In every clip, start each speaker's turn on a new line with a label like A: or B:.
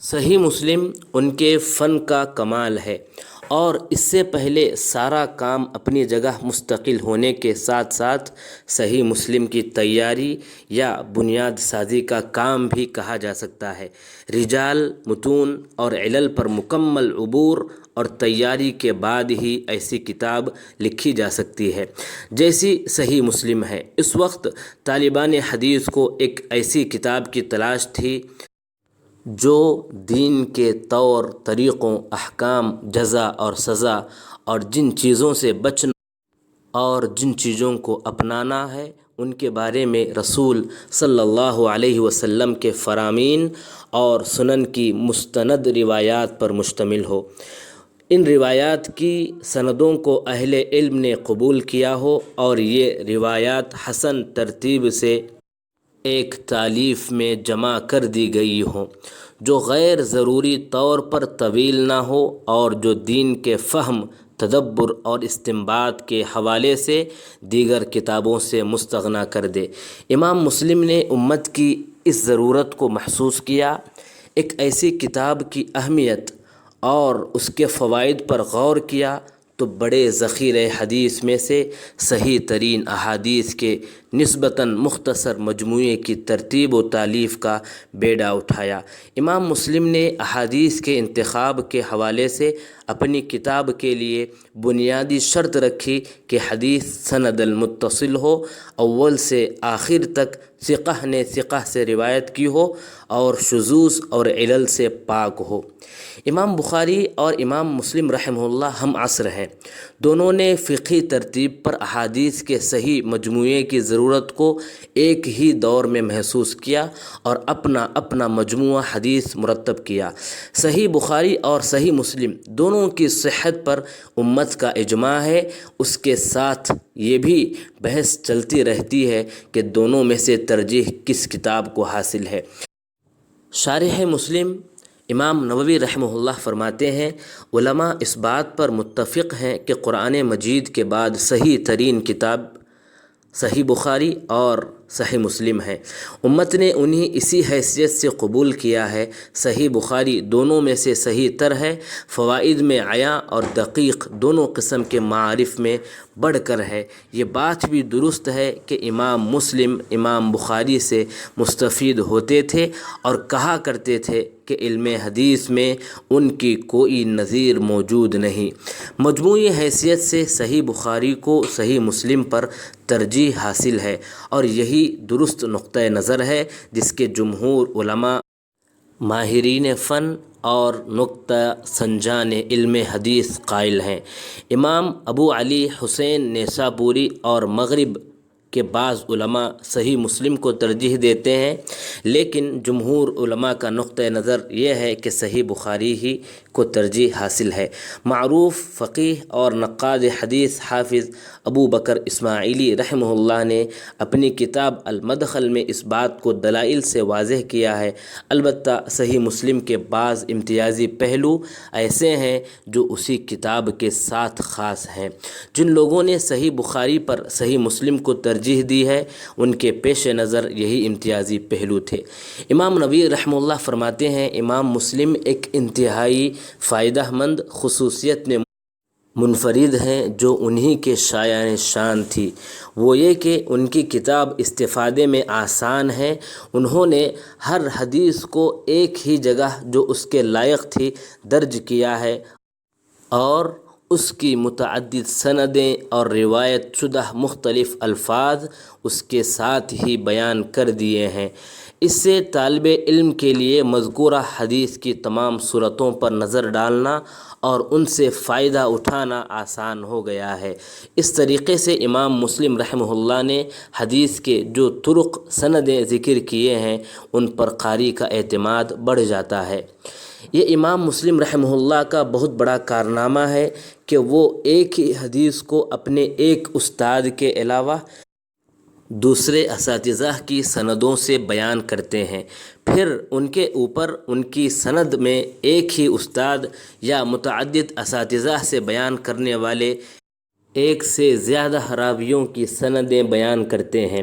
A: صحیح مسلم ان کے فن کا کمال ہے، اور اس سے پہلے سارا کام اپنی جگہ مستقل ہونے کے ساتھ ساتھ صحیح مسلم کی تیاری یا بنیاد سازی کا کام بھی کہا جا سکتا ہے۔ رجال، متون اور علل پر مکمل عبور اور تیاری کے بعد ہی ایسی کتاب لکھی جا سکتی ہے جیسی صحیح مسلم ہے۔ اس وقت طالبان حدیث کو ایک ایسی کتاب کی تلاش تھی جو دین کے طور طریقوں، احکام، جزا اور سزا اور جن چیزوں سے بچنا اور جن چیزوں کو اپنانا ہے ان کے بارے میں رسول صلی اللہ علیہ وسلم کے فرامین اور سنن کی مستند روایات پر مشتمل ہو۔ ان روایات کی سندوں کو اہل علم نے قبول کیا ہو اور یہ روایات حسن ترتیب سے ایک تالیف میں جمع کر دی گئی ہوں، جو غیر ضروری طور پر طویل نہ ہو اور جو دین کے فہم، تدبر اور استنباط کے حوالے سے دیگر کتابوں سے مستغنی کر دے۔ امام مسلم نے امت کی اس ضرورت کو محسوس کیا۔ ایک ایسی کتاب کی اہمیت اور اس کے فوائد پر غور کیا تو بڑے ذخیرہ حدیث میں سے صحیح ترین احادیث کے نسبتاً مختصر مجموعے کی ترتیب و تالیف کا بیڑا اٹھایا۔ امام مسلم نے احادیث کے انتخاب کے حوالے سے اپنی کتاب کے لیے بنیادی شرط رکھی کہ حدیث سند المتصل ہو، اول سے آخر تک ثقہ نے ثقہ سے روایت کی ہو اور شذوذ اور علل سے پاک ہو۔ امام بخاری اور امام مسلم رحمہ اللہ ہم عصر ہیں۔ دونوں نے فقہی ترتیب پر احادیث کے صحیح مجموعے کی ضرورت کو ایک ہی دور میں محسوس کیا اور اپنا اپنا مجموعہ حدیث مرتب کیا۔ صحیح بخاری اور صحیح مسلم دونوں کی صحت پر امت کا اجماع ہے۔ اس کے ساتھ یہ بھی بحث چلتی رہتی ہے کہ دونوں میں سے ترجیح کس کتاب کو حاصل ہے۔ شارح مسلم امام نووی رحمہ اللہ فرماتے ہیں، علماء اس بات پر متفق ہیں کہ قرآن مجید کے بعد صحیح ترین کتاب صحیح بخاری اور صحیح مسلم ہے۔ امت نے انہیں اسی حیثیت سے قبول کیا ہے۔ صحیح بخاری دونوں میں سے صحیح تر ہے، فوائد میں عیاں اور دقیق دونوں قسم کے معارف میں بڑھ کر ہے۔ یہ بات بھی درست ہے کہ امام مسلم امام بخاری سے مستفید ہوتے تھے اور کہا کرتے تھے کہ علم حدیث میں ان کی کوئی نظیر موجود نہیں۔ مجموعی حیثیت سے صحیح بخاری کو صحیح مسلم پر ترجیح حاصل ہے، اور یہی درست نقطہ نظر ہے جس کے جمہور علماء، ماہرین فن اور نکتہ سنجان علم حدیث قائل ہیں۔ امام ابو علی حسین نیسابوری اور مغرب کے بعض علماء صحیح مسلم کو ترجیح دیتے ہیں، لیکن جمہور علماء کا نقطہ نظر یہ ہے کہ صحیح بخاری ہی کو ترجیح حاصل ہے۔ معروف فقیہ اور نقاد حدیث حافظ ابو بکر اسماعیلی رحمہ اللہ نے اپنی کتاب المدخل میں اس بات کو دلائل سے واضح کیا ہے۔ البتہ صحیح مسلم کے بعض امتیازی پہلو ایسے ہیں جو اسی کتاب کے ساتھ خاص ہیں۔ جن لوگوں نے صحیح بخاری پر صحیح مسلم کو ترجیح دی ہے ان کے پیش نظر یہی امتیازی پہلو تھے۔ امام نووی رحمہ اللہ فرماتے ہیں، امام مسلم ایک انتہائی فائدہ مند خصوصیت میں منفرد ہیں جو انہی کے شایان شان تھی، وہ یہ کہ ان کی کتاب استفادے میں آسان ہے۔ انہوں نے ہر حدیث کو ایک ہی جگہ جو اس کے لائق تھی درج کیا ہے اور اس کی متعدد سندیں اور روایت شدہ مختلف الفاظ اس کے ساتھ ہی بیان کر دیے ہیں۔ اس سے طالب علم کے لیے مذکورہ حدیث کی تمام صورتوں پر نظر ڈالنا اور ان سے فائدہ اٹھانا آسان ہو گیا ہے۔ اس طریقے سے امام مسلم رحمہ اللہ نے حدیث کے جو طرق سندیں ذکر کیے ہیں ان پر قاری کا اعتماد بڑھ جاتا ہے۔ یہ امام مسلم رحمہ اللہ کا بہت بڑا کارنامہ ہے کہ وہ ایک ہی حدیث کو اپنے ایک استاد کے علاوہ دوسرے اساتذہ کی سندوں سے بیان کرتے ہیں، پھر ان کے اوپر ان کی سند میں ایک ہی استاد یا متعدد اساتذہ سے بیان کرنے والے ایک سے زیادہ راویوں کی سندیں بیان کرتے ہیں،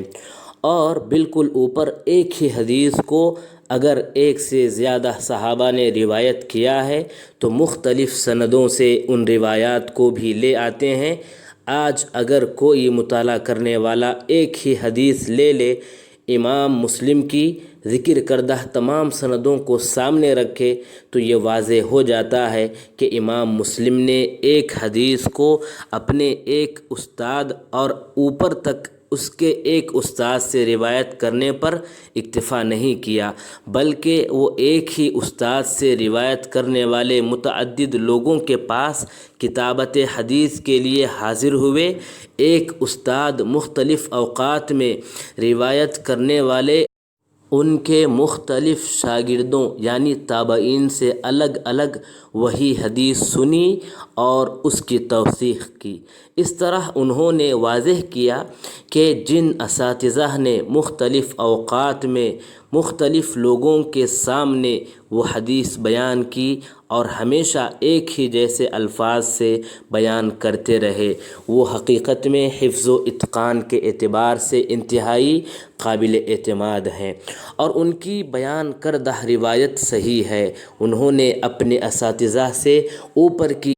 A: اور بالکل اوپر ایک ہی حدیث کو اگر ایک سے زیادہ صحابہ نے روایت کیا ہے تو مختلف سندوں سے ان روایات کو بھی لے آتے ہیں۔ آج اگر کوئی مطالعہ کرنے والا ایک ہی حدیث لے لے، امام مسلم کی ذکر کردہ تمام سندوں کو سامنے رکھے، تو یہ واضح ہو جاتا ہے کہ امام مسلم نے ایک حدیث کو اپنے ایک استاد اور اوپر تک اس کے ایک استاد سے روایت کرنے پر اکتفا نہیں کیا، بلکہ وہ ایک ہی استاد سے روایت کرنے والے متعدد لوگوں کے پاس کتابت حدیث کے لیے حاضر ہوئے۔ ایک استاد مختلف اوقات میں روایت کرنے والے ان کے مختلف شاگردوں یعنی تابعین سے الگ الگ وہی حدیث سنی اور اس کی توثیق کی۔ اس طرح انہوں نے واضح کیا کہ جن اساتذہ نے مختلف اوقات میں مختلف لوگوں کے سامنے وہ حدیث بیان کی اور ہمیشہ ایک ہی جیسے الفاظ سے بیان کرتے رہے، وہ حقیقت میں حفظ و اتقان کے اعتبار سے انتہائی قابل اعتماد ہیں، اور ان کی بیان کردہ روایت صحیح ہے۔ انہوں نے اپنے اساتذہ سے اوپر کی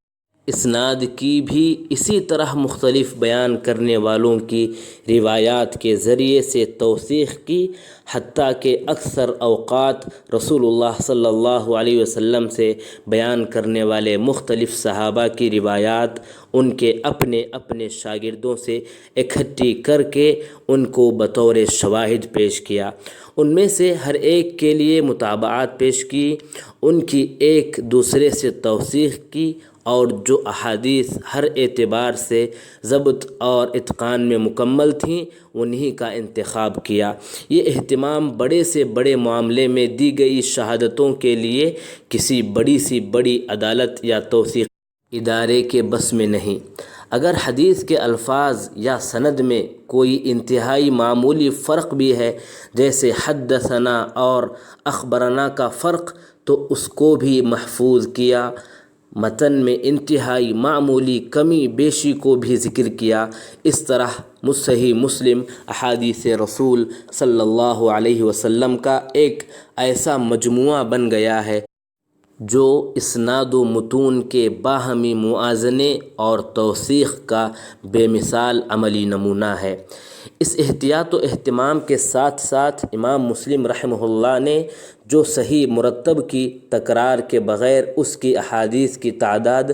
A: اسناد کی بھی اسی طرح مختلف بیان کرنے والوں کی روایات کے ذریعے سے توثیق کی، حتیٰ کہ اکثر اوقات رسول اللہ صلی اللہ علیہ وسلم سے بیان کرنے والے مختلف صحابہ کی روایات ان کے اپنے اپنے شاگردوں سے اکٹھی کر کے ان کو بطور شواہد پیش کیا، ان میں سے ہر ایک کے لیے متابعات پیش کی، ان کی ایک دوسرے سے توثیق کی، اور جو احادیث ہر اعتبار سے ضبط اور اتقان میں مکمل تھیں انہی کا انتخاب کیا۔ یہ اہتمام بڑے سے بڑے معاملے میں دی گئی شہادتوں کے لیے کسی بڑی سی بڑی عدالت یا توثیق ادارے کے بس میں نہیں۔ اگر حدیث کے الفاظ یا سند میں کوئی انتہائی معمولی فرق بھی ہے، جیسے حدثنا اور اخبرنا کا فرق، تو اس کو بھی محفوظ کیا۔ متن میں انتہائی معمولی کمی بیشی کو بھی ذکر کیا۔ اس طرح صحیح مسلم احادیث رسول صلی اللہ علیہ وسلم کا ایک ایسا مجموعہ بن گیا ہے جو اسناد و متون کے باہمی موازنے اور توثیق کا بے مثال عملی نمونہ ہے۔ اس احتیاط و اہتمام کے ساتھ ساتھ امام مسلم رحمہ اللہ نے جو صحیح مرتب کی تکرار کے بغیر اس کی احادیث کی تعداد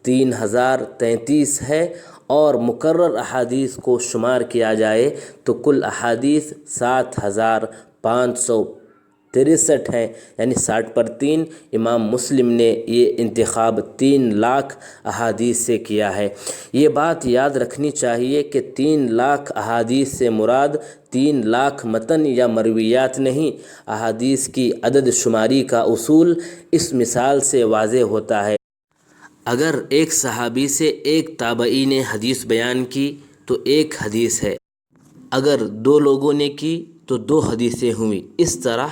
A: 3033 ہے، اور مکرر احادیث کو شمار کیا جائے تو کل احادیث 7563 ہیں، یعنی 60 پر 3۔ امام مسلم نے یہ انتخاب 3 لاکھ احادیث سے کیا ہے۔ یہ بات یاد رکھنی چاہیے کہ 3 لاکھ احادیث سے مراد 3 لاکھ متن یا مرویات نہیں۔ احادیث کی عدد شماری کا اصول اس مثال سے واضح ہوتا ہے۔ اگر ایک صحابی سے ایک تابعی نے حدیث بیان کی تو ایک حدیث ہے، اگر 2 لوگوں نے کی تو 2 حدیثیں ہوئیں۔ اس طرح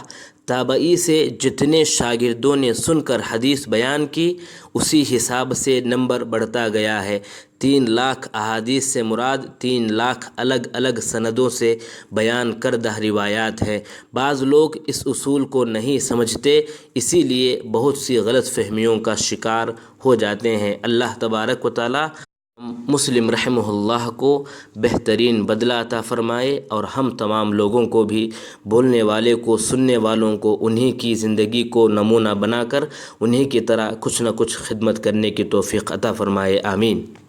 A: تابعی سے جتنے شاگردوں نے سن کر حدیث بیان کی اسی حساب سے نمبر بڑھتا گیا ہے۔ 3 لاکھ احادیث سے مراد 3 لاکھ الگ الگ سندوں سے بیان کردہ روایات ہیں۔ بعض لوگ اس اصول کو نہیں سمجھتے، اسی لیے بہت سی غلط فہمیوں کا شکار ہو جاتے ہیں۔ اللہ تبارک و تعالی مسلم رحمہ اللہ کو بہترین بدلہ عطا فرمائے، اور ہم تمام لوگوں کو بھی، بولنے والے کو، سننے والوں کو، انہی کی زندگی کو نمونہ بنا کر انہی کی طرح کچھ نہ کچھ خدمت کرنے کی توفیق عطا فرمائے۔ آمین۔